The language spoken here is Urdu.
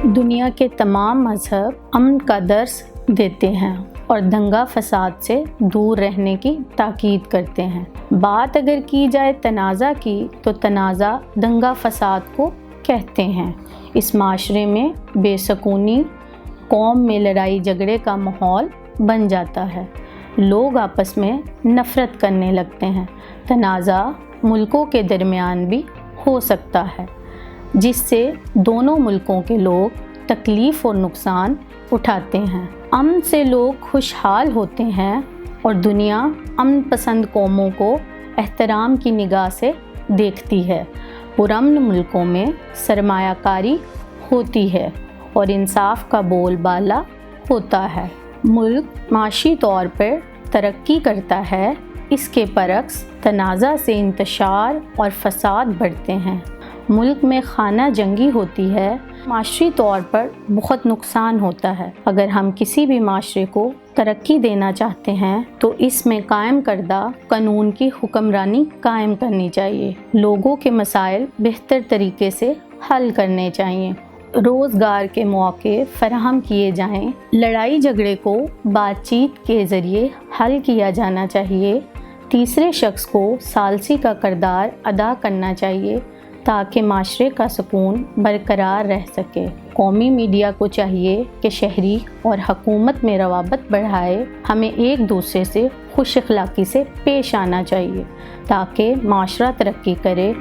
دنیا کے تمام مذہب امن کا درس دیتے ہیں اور دنگا فساد سے دور رہنے کی تاکید کرتے ہیں۔ بات اگر کی جائے تنازع کی تو تنازع دنگا فساد کو کہتے ہیں۔ اس معاشرے میں بے سکونی، قوم میں لڑائی جھگڑے کا ماحول بن جاتا ہے، لوگ آپس میں نفرت کرنے لگتے ہیں۔ تنازع ملکوں کے درمیان بھی ہو سکتا ہے، جس سے دونوں ملکوں کے لوگ تکلیف اور نقصان اٹھاتے ہیں۔ امن سے لوگ خوشحال ہوتے ہیں اور دنیا امن پسند قوموں کو احترام کی نگاہ سے دیکھتی ہے۔ پرامن ملکوں میں سرمایہ کاری ہوتی ہے اور انصاف کا بول بالا ہوتا ہے۔ ملک معاشی طور پر ترقی کرتا ہے، اس کے برعکس تنازع سے انتشار اور فساد بڑھتے ہیں۔ ملک میں خانہ جنگی ہوتی ہے، معاشی طور پر بہت نقصان ہوتا ہے۔ اگر ہم کسی بھی معاشرے کو ترقی دینا چاہتے ہیں تو اس میں قائم کردہ قانون کی حکمرانی قائم کرنی چاہیے، لوگوں کے مسائل بہتر طریقے سے حل کرنے چاہیے، روزگار کے مواقع فراہم کیے جائیں، لڑائی جھگڑے کو بات چیت کے ذریعے حل کیا جانا چاہیے، تیسرے شخص کو ثالثی کا کردار ادا کرنا چاہیے تاکہ معاشرے کا سکون برقرار رہ سکے۔ قومی میڈیا کو چاہیے کہ شہری اور حکومت میں روابط بڑھائے، ہمیں ایک دوسرے سے خوش اخلاقی سے پیش آنا چاہیے تاکہ معاشرہ ترقی کرے